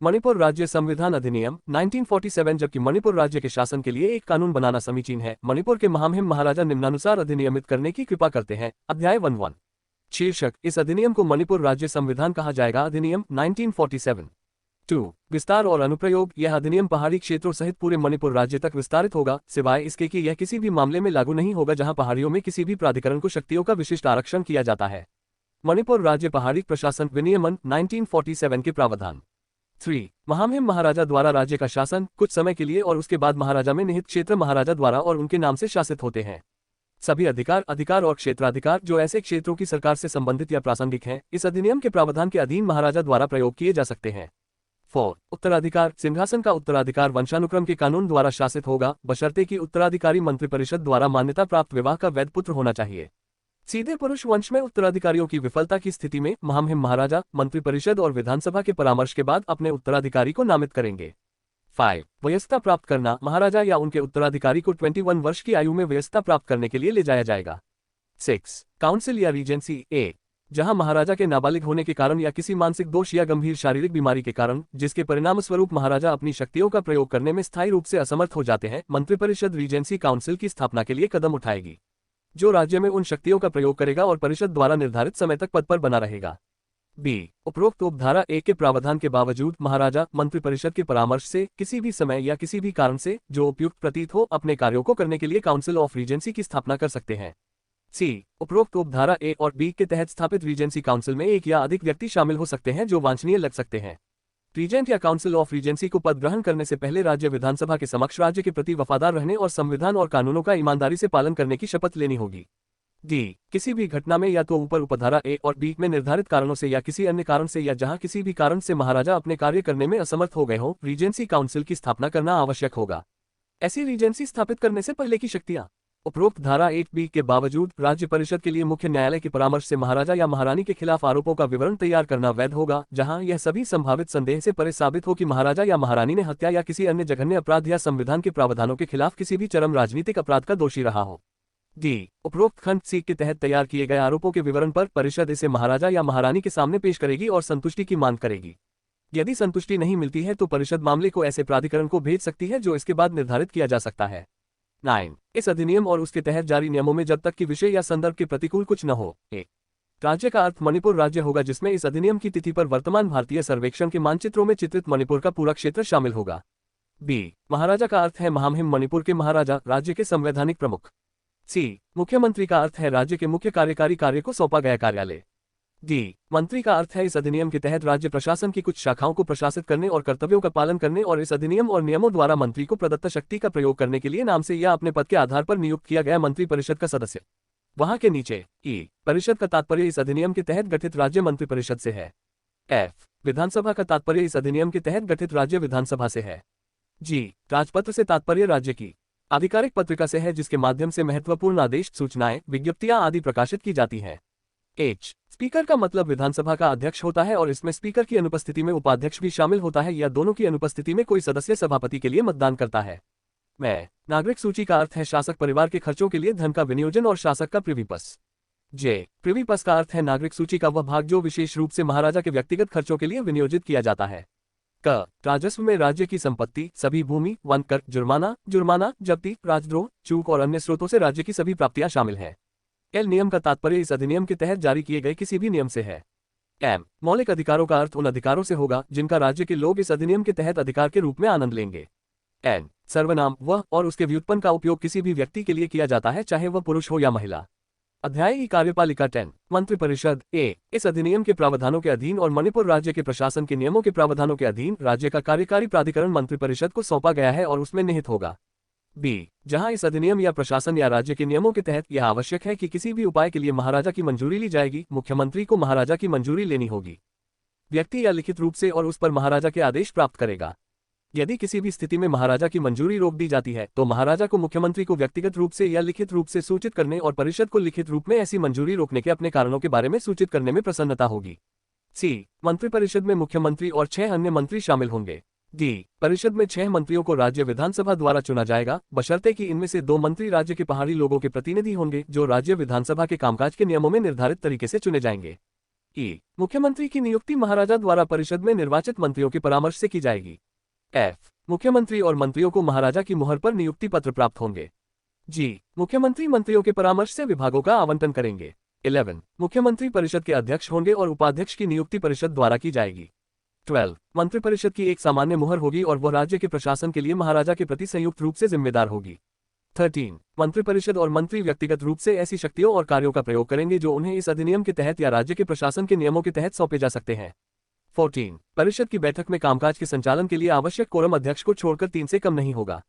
मणिपुर राज्य संविधान अधिनियम 1947। जबकि मणिपुर राज्य के शासन के लिए एक कानून बनाना समीचीन है, मणिपुर के महामहिम महाराजा निम्नानुसार अधिनियमित करने की कृपा करते हैं। अध्याय 11। शीर्षक, इस अधिनियम को मणिपुर राज्य संविधान कहा जाएगा। अधिनियम 1947। 2। विस्तार और अनुप्रयोग। यह अधिनियम पहाड़ी क्षेत्रों सहित पूरे मणिपुर राज्य तक विस्तारित होगा, सिवाय इसके कि यह किसी भी मामले में लागू नहीं होगा जहां पहाड़ियों में किसी भी प्राधिकरण को शक्तियों का विशिष्ट आरक्षण किया जाता है। मणिपुर राज्य पहाड़ी प्रशासन विनियमन 1947 के प्रावधान। 3। महामहिम महाराजा द्वारा राज्य का शासन कुछ समय के लिए और उसके बाद महाराजा में निहित क्षेत्र महाराजा द्वारा और उनके नाम से शासित होते हैं। सभी अधिकार और क्षेत्राधिकार जो ऐसे क्षेत्रों की सरकार से संबंधित या प्रासंगिक हैं, इस अधिनियम के प्रावधान के अधीन महाराजा द्वारा प्रयोग किए जा सकते हैं। 4। उत्तराधिकार। सिंहासन का उत्तराधिकार वंशानुक्रम के कानून द्वारा शासित होगा, बशर्ते कि उत्तराधिकारी मंत्रिपरिषद द्वारा मान्यता प्राप्त विवाह का वैध पुत्र होना चाहिए। सीधे पुरुष वंश में उत्तराधिकारियों की विफलता की स्थिति में महामहिम महाराजा मंत्रिपरिषद और विधानसभा के परामर्श के बाद अपने उत्तराधिकारी को नामित करेंगे। 5। वयस्कता प्राप्त करना। महाराजा या उनके उत्तराधिकारी को 21 वर्ष की आयु में वयस्कता प्राप्त करने के लिए ले जाया जाएगा। 6। काउंसिल या रीजेंसी ए, जहां महाराजा के नाबालिग होने के कारण या किसी मानसिक दोष या गंभीर शारीरिक बीमारी के कारण जिसके परिणामस्वरूप महाराजा अपनी शक्तियों का प्रयोग करने में स्थायी रूप से असमर्थ हो जाते हैं, मंत्रिपरिषद रीजेंसी काउंसिल की स्थापना के लिए कदम उठाएगी, जो राज्य में उन शक्तियों का प्रयोग करेगा और परिषद द्वारा निर्धारित समय तक पद पर बना रहेगा। बी। उपरोक्त उपधारा 1 के प्रावधान के बावजूद महाराजा मंत्रिपरिषद के परामर्श से किसी भी समय या किसी भी कारण से जो उपयुक्त प्रतीत हो अपने कार्यों को करने के लिए काउंसिल ऑफ रीजेंसी की स्थापना कर सकते हैं। सी। उपरोक्त उपधारा ए और बी के तहत स्थापित रीजेंसी काउंसिल में एक या अधिक व्यक्ति शामिल हो सकते हैं जो वांछनीय लग सकते हैं। रीजेंट या काउंसिल ऑफ रीजेंसी को पद ग्रहण करने से पहले राज्य विधानसभा के समक्ष राज्य के प्रति वफादार रहने और संविधान और कानूनों का ईमानदारी से पालन करने की शपथ लेनी होगी। डी। किसी भी घटना में या तो ऊपर उपधारा ए और बी में निर्धारित कारणों से या किसी अन्य कारण से या जहां किसी भी कारण से महाराजा अपने कार्य करने में असमर्थ हो गए हों, रीजेंसी काउंसिल की स्थापना करना आवश्यक होगा। ऐसी रीजेंसी स्थापित करने से पहले की शक्तियां। उपरोक्त धारा 1B के बावजूद राज्य परिषद के लिए मुख्य न्यायालय के परामर्श से महाराजा या महारानी के खिलाफ आरोपों का विवरण तैयार करना वैध होगा, जहां यह सभी संभावित संदेह से परे साबित हो कि महाराजा या महारानी ने हत्या या किसी अन्य जघन्य अपराध या संविधान के प्रावधानों के खिलाफ किसी भी चरम राजनीतिक अपराध का दोषी रहा हो। डी। उपरोक्त खंड सी के तहत तैयार किए गए आरोपों के विवरण पर परिषद इसे महाराजा या महारानी के सामने पेश करेगी और संतुष्टि की मांग करेगी। यदि संतुष्टि नहीं मिलती है तो परिषद मामले को ऐसे प्राधिकरण को भेज सकती है जो इसके बाद निर्धारित किया जा सकता है। 9। इस अधिनियम और उसके तहत जारी नियमों में जब तक कि विषय या संदर्भ के प्रतिकूल कुछ न हो। ए। राज्य का अर्थ मणिपुर राज्य होगा जिसमें इस अधिनियम की तिथि पर वर्तमान भारतीय सर्वेक्षण के मानचित्रों में चित्रित मणिपुर का पूरा क्षेत्र शामिल होगा। बी। महाराजा का अर्थ है महामहिम मणिपुर के महाराजा, राज्य के संवैधानिक प्रमुख। सी। मुख्यमंत्री का अर्थ है राज्य के मुख्य कार्यकारी कार्य को सौंपा गया कार्यालय। डी। मंत्री का अर्थ है इस अधिनियम के तहत राज्य प्रशासन की कुछ शाखाओं को प्रशासित करने और कर्तव्यों का पालन करने और इस अधिनियम और नियमों द्वारा मंत्री को प्रदत्त शक्ति का प्रयोग करने के लिए नाम से या अपने पद के आधार पर नियुक्त किया गया मंत्रिपरिषद का सदस्य। वहां के नीचे ई। परिषद का तात्पर्य इस अधिनियम के तहत गठित राज्य मंत्रिपरिषद से है। एफ। विधानसभा का तात्पर्य इस अधिनियम के तहत गठित राज्य विधानसभा से है। जी। राजपत्र से तात्पर्य राज्य की आधिकारिक पत्रिका से है जिसके माध्यम से महत्वपूर्ण आदेश, सूचनाएं, विज्ञप्तियां आदि प्रकाशित की जाती हैं। एच। स्पीकर का मतलब विधानसभा का अध्यक्ष होता है और इसमें स्पीकर की अनुपस्थिति में उपाध्यक्ष भी शामिल होता है या दोनों की अनुपस्थिति में कोई सदस्य सभापति के लिए मतदान करता है। मैं। नागरिक सूची का अर्थ है शासक परिवार के खर्चों के लिए धन का विनियोजन और शासक का प्रिवी पस। जे। प्रिवी पस का अर्थ है नागरिक सूची का वह भाग जो विशेष रूप से महाराजा के व्यक्तिगत खर्चों के लिए विनियोजित किया जाता है। क। राजस्व में राज्य की संपत्ति, सभी भूमि, वन कर, जुर्माना, जब्ती, राजद्रोह, चूक और अन्य स्रोतों से राज्य की सभी प्राप्तियां शामिल हैं। एल। नियम का तात्पर्य इस अधिनियम के तहत जारी किए गए किसी भी नियम से है। एम। मौलिक अधिकारों का अर्थ उन अधिकारों से होगा जिनका राज्य के लोग इस अधिनियम के तहत अधिकार के रूप में आनंद लेंगे। एन। सर्वनाम वह और उसके व्युत्पन्न का उपयोग किसी भी व्यक्ति के लिए किया जाता है, चाहे वह पुरुष हो या महिला। अध्याय कार्यपालिका 10। मंत्रिपरिषद। ए। इस अधिनियम के प्रावधानों के अधीन और मणिपुर राज्य के प्रशासन के नियमों के प्रावधानों के अधीन राज्य का कार्यकारी प्राधिकरण मंत्रिपरिषद को सौंपा गया है और उसमें निहित होगा। बी। जहां इस अधिनियम या प्रशासन या राज्य के नियमों के तहत यह आवश्यक है कि किसी भी उपाय के लिए महाराजा की मंजूरी ली जाएगी, मुख्यमंत्री को महाराजा की मंजूरी लेनी होगी। व्यक्ति या लिखित रूप से और उस पर महाराजा के आदेश प्राप्त करेगा। यदि किसी भी स्थिति में महाराजा की मंजूरी रोक दी जाती है तो महाराजा को मुख्यमंत्री को व्यक्तिगत रूप से या लिखित रूप से सूचित करने और परिषद को लिखित रूप में ऐसी मंजूरी रोकने के अपने कारणों के बारे में सूचित करने में प्रसन्नता होगी। सी। मंत्रिपरिषद में मुख्यमंत्री और 6 अन्य मंत्री शामिल होंगे। डी। परिषद में 6 मंत्रियों को राज्य विधानसभा द्वारा चुना जाएगा, बशर्ते कि इनमें से 2 मंत्री राज्य के पहाड़ी लोगों के प्रतिनिधि होंगे जो राज्य विधानसभा के कामकाज के नियमों में निर्धारित तरीके से चुने जाएंगे। मुख्यमंत्री की नियुक्ति महाराजा द्वारा परिषद में निर्वाचित मंत्रियों के परामर्श से की जाएगी। F, मुख्यमंत्री और मंत्रियों को महाराजा की मुहर पर नियुक्ति पत्र प्राप्त होंगे। G, मुख्यमंत्री मंत्रियों के परामर्श से विभागों का आवंटन करेंगे। 11, मुख्यमंत्री परिषद के अध्यक्ष होंगे और उपाध्यक्ष की नियुक्ति परिषद द्वारा की जाएगी। 12, मंत्रिपरिषद की एक सामान्य मुहर होगी और वह राज्य के प्रशासन के लिए महाराजा के प्रति संयुक्त रूप से जिम्मेदार होगी। 13, मंत्रिपरिषद और मंत्री व्यक्तिगत रूप से ऐसी शक्तियों और कार्यों का प्रयोग करेंगे जो उन्हें इस अधिनियम के तहत या राज्य के प्रशासन के नियमों के तहत सौंपे जा सकते हैं। 14, परिषद की बैठक में कामकाज के संचालन के लिए आवश्यक कोरम अध्यक्ष को छोड़कर 3 से कम नहीं होगा।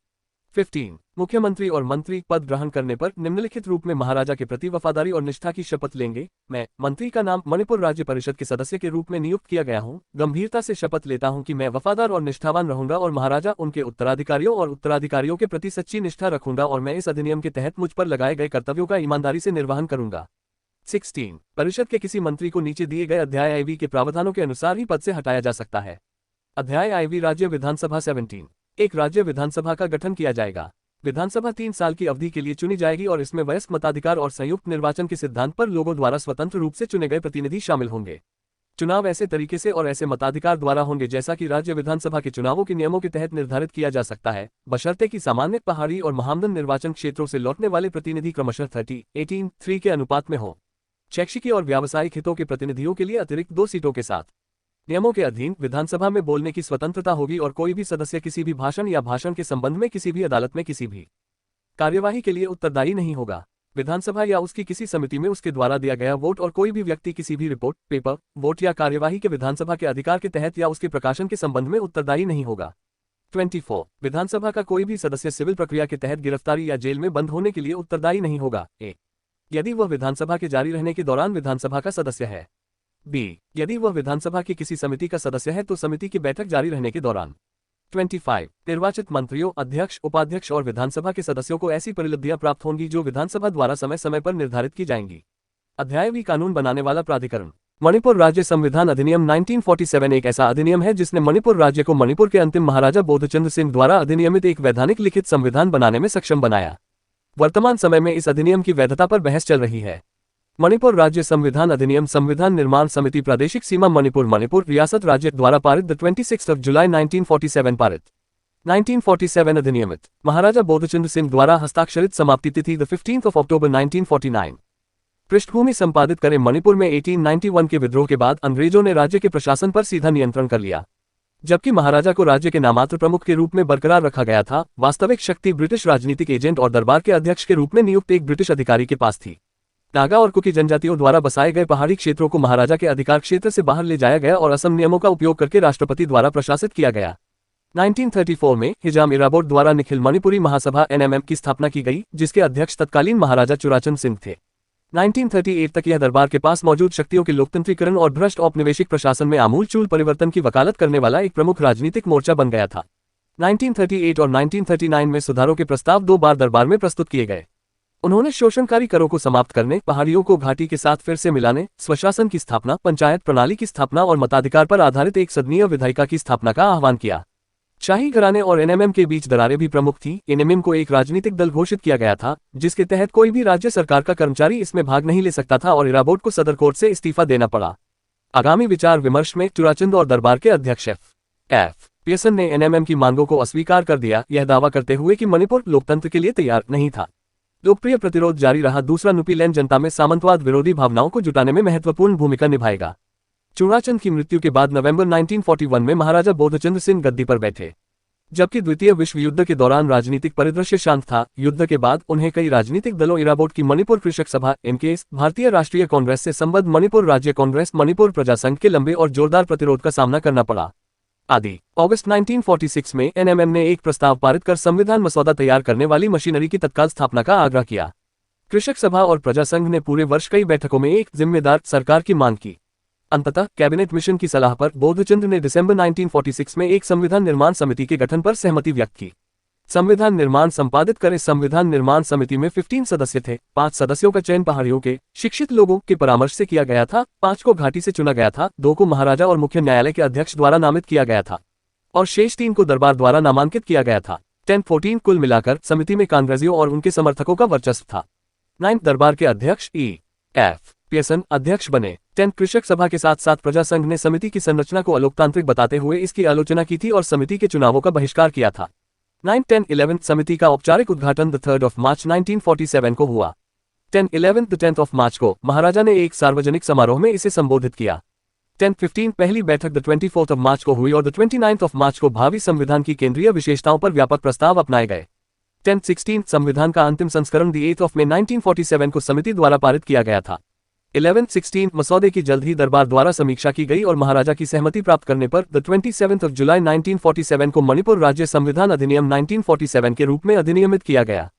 15, मुख्यमंत्री और मंत्री पद ग्रहण करने पर निम्नलिखित रूप में महाराजा के प्रति वफादारी और निष्ठा की शपथ लेंगे। मैं, मंत्री का नाम मणिपुर राज्य परिषद के सदस्य के रूप में नियुक्त किया गया हूं, गंभीरता से शपथ लेता हूं कि मैं वफादार और निष्ठावान रहूंगा और महाराजा उनके उत्तराधिकारियों और उत्तराधिकारियों के प्रति सच्ची निष्ठा रखूंगा और मैं इस अधिनियम के तहत मुझ पर लगाए गए कर्तव्यों का ईमानदारी से निर्वहन करूंगा। 16, परिषद के किसी मंत्री को नीचे दिए गए अध्याय IV के प्रावधानों के अनुसार ही पद से हटाया जा सकता है। अध्याय IV राज्य विधानसभा 17, एक राज्य विधानसभा का गठन किया जाएगा। विधानसभा 3 साल की अवधि के लिए चुनी जाएगी और इसमें वयस्क मताधिकार और संयुक्त निर्वाचन के सिद्धांत पर लोगों द्वारा स्वतंत्र रूप से चुने गए प्रतिनिधि शामिल होंगे। चुनाव ऐसे तरीके से और ऐसे मताधिकार द्वारा होंगे जैसा कि राज्य विधानसभा के चुनावों के नियमों के तहत निर्धारित किया जा सकता है, बशर्ते कि सामान्य, पहाड़ी और महामदन निर्वाचन क्षेत्रों से लौटने वाले प्रतिनिधि क्रमशः 30:18:3 के अनुपात में हो। शैक्षिक और व्यावसायिक हितों के प्रतिनिधियों के लिए अतिरिक्त 2 सीटों के साथ नियमों के अधीन विधानसभा में बोलने की स्वतंत्रता होगी और कोई भी सदस्य किसी भी भाषण या भाषण के संबंध में किसी भी अदालत में किसी भी कार्यवाही के लिए उत्तरदायी नहीं होगा। विधानसभा या उसकी किसी समिति में उसके द्वारा दिया गया वोट और कोई भी व्यक्ति किसी भी रिपोर्ट, पेपर, वोट या कार्यवाही के विधानसभा के अधिकार के तहत या उसके प्रकाशन के संबंध में उत्तरदायी नहीं होगा। 24, विधानसभा का कोई भी सदस्य सिविल प्रक्रिया के तहत गिरफ्तारी या जेल में बंद होने के लिए उत्तरदायी नहीं होगा। A, यदि वह विधानसभा के जारी रहने के दौरान विधानसभा का सदस्य है। B, यदि वह विधानसभा की किसी समिति का सदस्य है तो समिति की बैठक जारी रहने के दौरान। 25, निर्वाचित मंत्रियों, अध्यक्ष, उपाध्यक्ष और विधानसभा के सदस्यों को ऐसी परिलब्धियां प्राप्त होंगी जो विधानसभा द्वारा समय समय पर निर्धारित की जाएंगी। अध्याय V, कानून बनाने वाला प्राधिकरण। मणिपुर राज्य संविधान अधिनियम 1947 एक ऐसा अधिनियम है जिसने मणिपुर राज्य को मणिपुर के अंतिम महाराजा बोधचंद्र सिंह द्वारा अधिनियमित एक वैधानिक लिखित संविधान बनाने में सक्षम बनाया। वर्तमान समय में इस अधिनियम की वैधता पर बहस चल रही है। मणिपुर राज्य संविधान अधिनियम संविधान निर्माण समिति प्रादेशिक सीमा मणिपुर रियासत राज्य द्वारा पारित 26 जुलाई 1947 पारित। 1947 अधिनियमित महाराजा बोधचंद्र सिंह द्वारा हस्ताक्षरित समाप्ति तिथि 15 अक्टूबर 1949। पृष्ठभूमि संपादित करें। मणिपुर में 1891 के विद्रोह के बाद अंग्रेजों ने राज्य के प्रशासन पर सीधा नियंत्रण कर लिया। जबकि महाराजा को राज्य के नामात्र प्रमुख के रूप में बरकरार रखा गया था, वास्तविक शक्ति ब्रिटिश राजनीतिक एजेंट और दरबार के अध्यक्ष के रूप में नियुक्त एक ब्रिटिश अधिकारी के पास थी। नागा और कुकी जनजातियों द्वारा बसाए गए पहाड़ी क्षेत्रों को महाराजा के अधिकार क्षेत्र से बाहर ले जाया गया और असम नियमों का उपयोग करके राष्ट्रपति द्वारा प्रशासित किया गया। 1934 में हिजाम इराबोट द्वारा निखिल मणिपुरी महासभा NMM की स्थापना की गई, जिसके अध्यक्ष तत्कालीन महाराजा चुराचंद सिंह थे। 1938 तक यह दरबार के पास मौजूद शक्तियों के लोकतंत्रीकरण और भ्रष्ट औपनिवेशिक प्रशासन में आमूल-चूल परिवर्तन की वकालत करने वाला एक प्रमुख राजनीतिक मोर्चा बन गया था। 1938 और 1939 में सुधारों के प्रस्ताव 2 बार दरबार में प्रस्तुत किए गए। उन्होंने शोषणकारी करों को समाप्त करने, पहाड़ियों को घाटी के साथ फिर से मिलाने, स्वशासन की स्थापना, पंचायत प्रणाली की स्थापना और मताधिकार पर आधारित एक सदनीय विधायिका की स्थापना का आह्वान किया। शाही घराने और NMM के बीच दरारें भी प्रमुख थी। NMM को एक राजनीतिक दल घोषित किया गया था, जिसके तहत कोई भी राज्य सरकार का कर्मचारी इसमें भाग नहीं ले सकता था और इराबोट को सदर कोर्ट से इस्तीफा देना पड़ा। आगामी विचार विमर्श में चुराचंद और दरबार के अध्यक्ष F. पियर्सन ने NMM की मांगों को अस्वीकार कर दिया, यह दावा करते हुए कि मणिपुर लोकतंत्र के लिए तैयार नहीं था। लोकप्रिय प्रतिरोध जारी रहा। दूसरा, नुपीलैंड जनता में सामंतवाद विरोधी भावनाओं को जुटाने में महत्वपूर्ण भूमिका निभाएगा। चुराचंद की मृत्यु के बाद नवंबर 1941 में महाराजा बोधचंद्र सिंह गद्दी पर बैठे। जबकि द्वितीय विश्व युद्ध के दौरान राजनीतिक परिदृश्य शांत था, युद्ध के बाद उन्हें कई राजनीतिक दलों, इराबोट की मणिपुर कृषक सभा MKS, भारतीय राष्ट्रीय कांग्रेस से संबद्ध मणिपुर राज्य कांग्रेस, मणिपुर प्रजा संघ के लंबे और जोरदार प्रतिरोध का सामना करना पड़ा आदि। अगस्त 1946 में NMM ने एक प्रस्ताव पारित कर संविधान मसौदा तैयार करने वाली मशीनरी की तत्काल स्थापना का आग्रह किया। कृषक सभा और प्रजा संघ ने पूरे वर्ष कई बैठकों में एक जिम्मेदार सरकार की मांग की। अंततः कैबिनेट मिशन की सलाह पर बोधचंद्र ने दिसंबर 1946 में एक संविधान निर्माण समिति के गठन पर सहमति व्यक्त की। संविधान निर्माण संपादित करें। संविधान निर्माण समिति में 15 सदस्य थे। 5 सदस्यों का चयन पहाड़ियों के शिक्षित लोगों के परामर्श से किया गया था, 5 को घाटी से चुना गया था, 2 को महाराजा और मुख्य न्यायालय के अध्यक्ष द्वारा नामित किया गया था और शेष 3 को दरबार द्वारा नामांकित किया गया था। 10-14 कुल मिलाकर समिति में कांग्रेसियों और उनके समर्थकों का वर्चस्व था। 9 दरबार के अध्यक्ष E. F. पियर्सन अध्यक्ष बने। 10 कृषक सभा के साथ साथ प्रजा संघ ने समिति की संरचना को अलोकतांत्रिक बताते हुए इसकी आलोचना की थी और समिति के चुनावों का बहिष्कार किया था। 9 10 11 समिति का औपचारिक उद्घाटन 3 मार्च 1947 को हुआ। 10 मार्च को महाराजा ने एक सार्वजनिक समारोह में इसे संबोधित किया। 10-15 पहली बैठक 24 मार्च को हुई और 29 मार्च को भावी संविधान की केंद्रीय विशेषताओं पर व्यापक प्रस्ताव अपनाए गए। 10-16 संविधान का अंतिम संस्करण 8 मई 1947 को समिति द्वारा पारित किया गया था। 11-16 मसौदे की जल्द ही दरबार द्वारा समीक्षा की गई और महाराजा की सहमति प्राप्त करने पर 27 जुलाई 1947 को मणिपुर राज्य संविधान अधिनियम 1947 के रूप में अधिनियमित किया गया।